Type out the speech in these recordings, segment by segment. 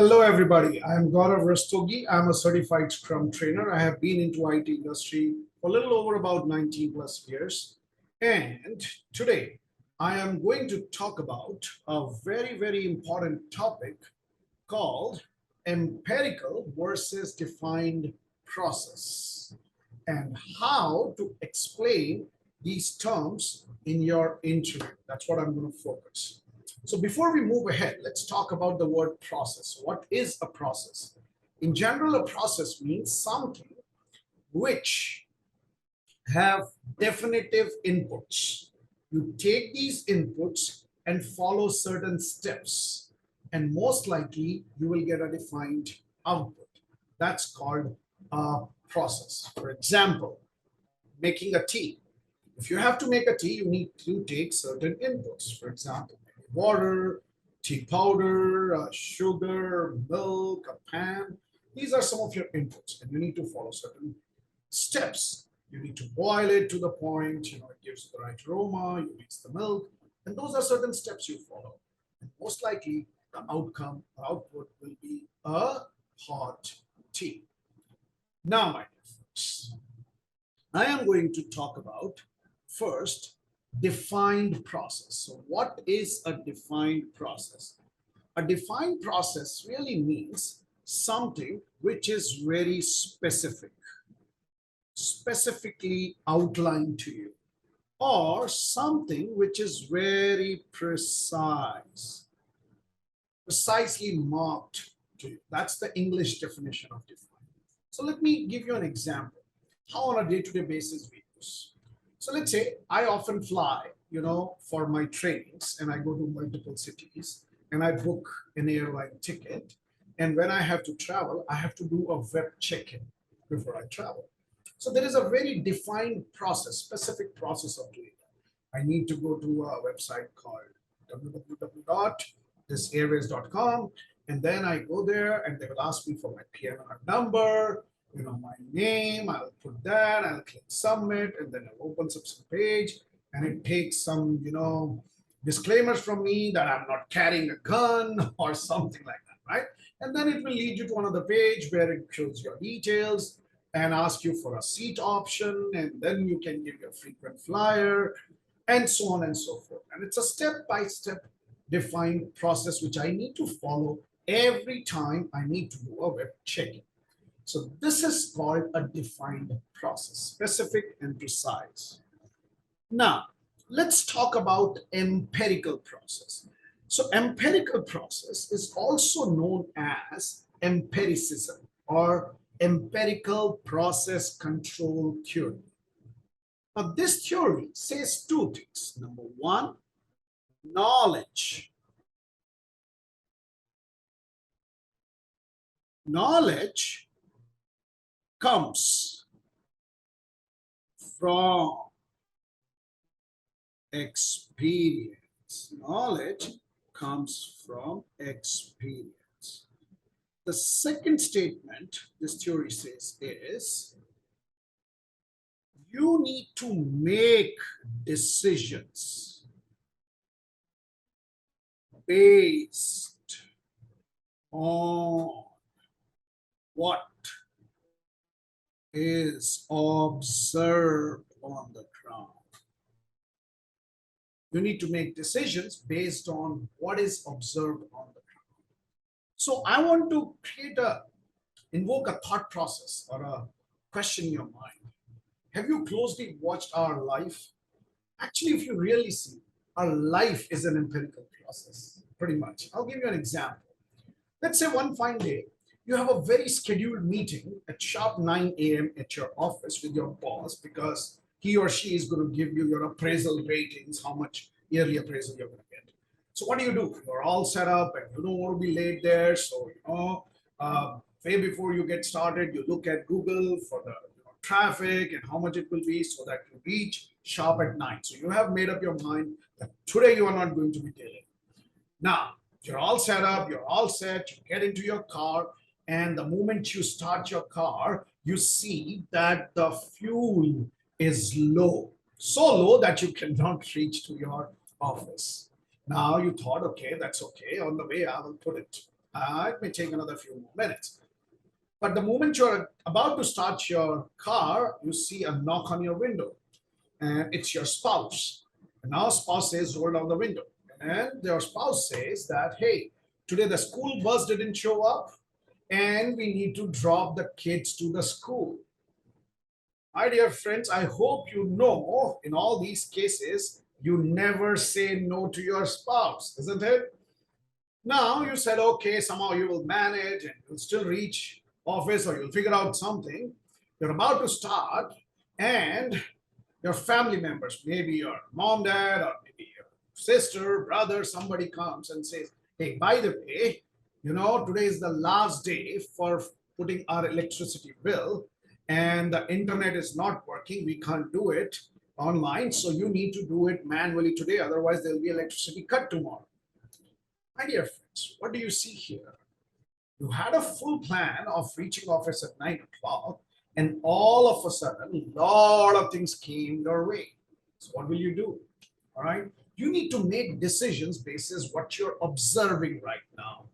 Hello, everybody. I'm Gaurav Rastogi. I'm a certified Scrum trainer. I have been into IT industry for a little over about 19 plus years. And today I am going to talk about a very, very important topic called empirical versus defined process and how to explain these terms in your interview. That's what I'm going to focus. So before we move ahead, let's talk about the word process. What is a process? In general, a process means something which have definitive inputs. You take these inputs and follow certain steps, and most likely you will get a defined output. That's called a process. For example, making a tea. If you have to make a tea, you need to take certain inputs. For example, water, tea powder, sugar, milk, a pan. These are some of your inputs, and you need to follow certain steps. You need to boil it to the point, it gives the right aroma, you mix the milk, and those are certain steps you follow. And most likely, the output will be a hot tea. Now, my dear folks, I am going to talk about first defined process. So, what is a defined process? A defined process really means something which is very specific, specifically outlined to you, or something which is very precise, precisely marked to you. That's the English definition of defined. So let me give you an example. How on a day-to-day basis we use. So let's say I often fly, for my trainings, and I go to multiple cities, and I book an airline ticket. And when I have to travel, I have to do a web check-in before I travel. So there is a very defined process, specific process of doing that. I need to go to a website called www.thisairways.com, and then I go there, and they will ask me for my PNR number, my name. I'll put that. I'll click submit, and then it opens up some page, and it takes some, disclaimers from me that I'm not carrying a gun or something like that, right? And then it will lead you to another page where it shows your details and ask you for a seat option, and then you can give your frequent flyer, and so on and so forth. And it's a step-by-step defined process which I need to follow every time I need to do a web check-in. So this is called a defined process, specific and precise. Now, let's talk about empirical process. So empirical process is also known as empiricism or empirical process control theory. Now, this theory says two things. Number one, knowledge. Knowledge comes from experience. Knowledge comes from experience. The second statement this theory says is you need to make decisions based on what is observed on the ground. You need to make decisions based on what is observed on the ground. So I want to invoke a thought process or a question in your mind. Have you closely watched our life? Actually, if you really see, our life is an empirical process, pretty much. I'll give you an example. Let's say one fine day, you have a very scheduled meeting at sharp 9 a.m. at your office with your boss because he or she is going to give you your appraisal ratings, how much yearly appraisal you're going to get. So what do? You're all set up and you don't want to be late there. So, way before you get started, you look at Google for the traffic and how much it will be so that you reach sharp at 9. So you have made up your mind that today you are not going to be delayed. Now, you're all set up, you're all set, you get into your car, and the moment you start your car, you see that the fuel is low, so low that you cannot reach to your office. Now you thought, okay, that's okay. On the way, I will put it. It may take another few more minutes. But the moment you're about to start your car, you see a knock on your window, and it's your spouse. And now spouse says, roll down the window. And your spouse says that, hey, today the school bus didn't show up, and we need to drop the kids to the school. My dear friends, I hope you know in all these cases, you never say no to your spouse, isn't it? Now you said, okay, somehow you will manage and you'll still reach office or you'll figure out something. You're about to start, and your family members, maybe your mom, dad, or maybe your sister, brother, somebody comes and says, hey, by the way, today is the last day for putting our electricity bill, and the internet is not working. We can't do it online. So you need to do it manually today. Otherwise, there'll be electricity cut tomorrow. My dear friends, what do you see here? You had a full plan of reaching office at 9 o'clock, and all of a sudden, a lot of things came your way. So, what will you do? All right. You need to make decisions based on what you're observing right now.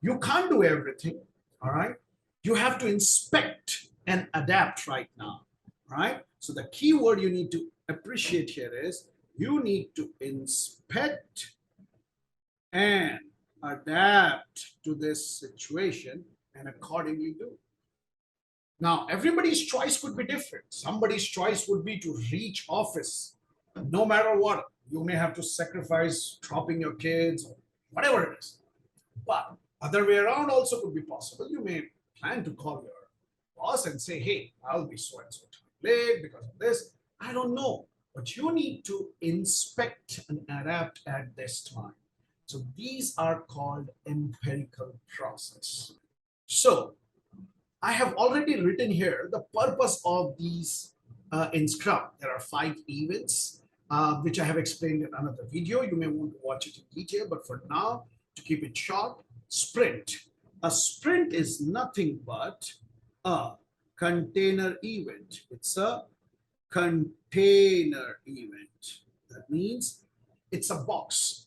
You can't do everything. All right. You have to inspect and adapt right now. All right. So, the key word you need to appreciate here is you need to inspect and adapt to this situation and accordingly do. Now, everybody's choice could be different. Somebody's choice would be to reach office no matter what. You may have to sacrifice dropping your kids or whatever it is. But other way around also could be possible. You may plan to call your boss and say, hey, I'll be so and so late because of this. I don't know. But you need to inspect and adapt at this time. So these are called empirical process. So I have already written here the purpose of these in Scrum. There are 5 events, which I have explained in another video. You may want to watch it in detail, but for now, to keep it short, sprint. A sprint is nothing but a container event. It's a container event. That means it's a box.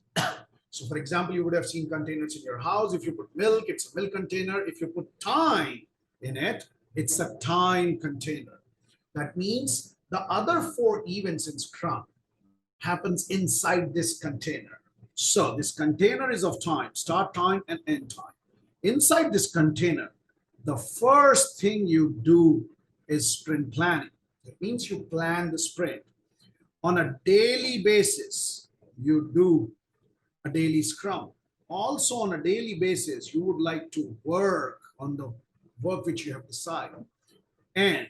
So for example, you would have seen containers in your house. If you put milk, it's a milk container. If you put time in it, it's a time container. That means the other 4 events in Scrum happens inside this container. So this container is of time, start time and end time. Inside this container, the first thing you do is sprint planning. That means you plan the sprint. On a daily basis, you do a daily Scrum. Also on a daily basis, you would like to work on the work which you have decided. And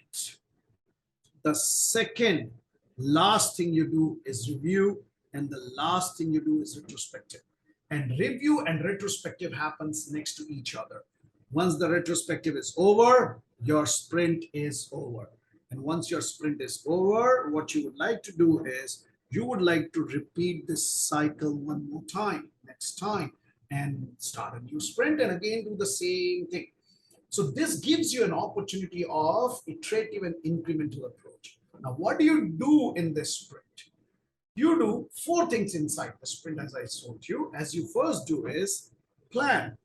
the second last thing you do is review, and the last thing you do is retrospective. And review and retrospective happens next to each other. Once the retrospective is over, your sprint is over. And once your sprint is over, what you would like to do is you would like to repeat this cycle one more time, next time, and start a new sprint and again do the same thing. So this gives you an opportunity of iterative and incremental approach. Now, what do you do in this sprint? You do 4 things inside the sprint, as I told you. As you first do is plan.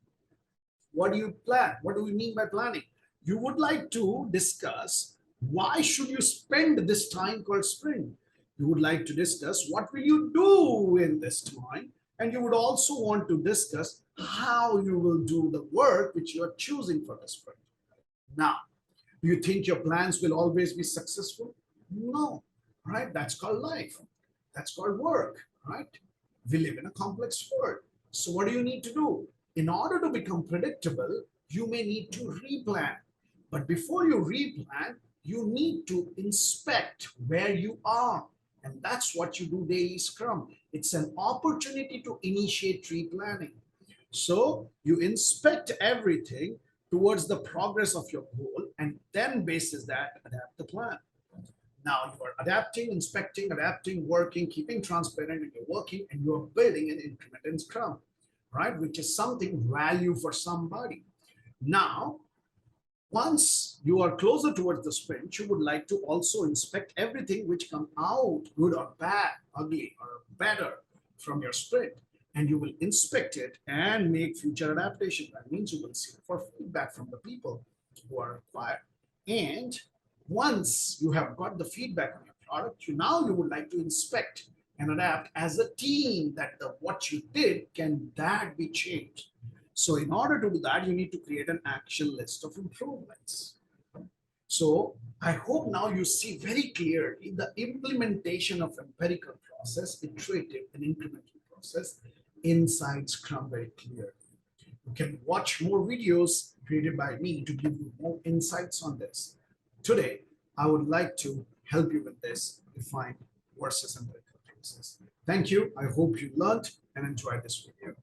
What do you plan? What do we mean by planning? You would like to discuss why should you spend this time called sprint? You would like to discuss what will you do in this time, and you would also want to discuss how you will do the work which you are choosing for the sprint. Now, do you think your plans will always be successful? No, right? That's called life. That's called work, right? We live in a complex world. So what do you need to do? In order to become predictable, you may need to replan. But before you replan, you need to inspect where you are. And that's what you do daily Scrum. It's an opportunity to initiate replanning. So you inspect everything towards the progress of your goal, and then basis that, adapt the plan. Now you are adapting, inspecting, adapting, working, keeping transparent, and you're working, and you're building an increment in Scrum, right? Which is something value for somebody. Now, once you are closer towards the sprint, you would like to also inspect everything which come out, good or bad, ugly or better from your sprint. and you will inspect it and make future adaptation. That means you will seek for feedback from the people who are required. And once you have got the feedback on your product, you would like to inspect and adapt as a team that what you did, can that be changed? So in order to do that, you need to create an action list of improvements. So I hope now you see very clearly the implementation of empirical process, iterative and incremental process inside Scrum very clearly. You can watch more videos created by me to give you more insights on this. Today, I would like to help you with this define versus empirical process. Thank you. I hope you learned and enjoyed this video.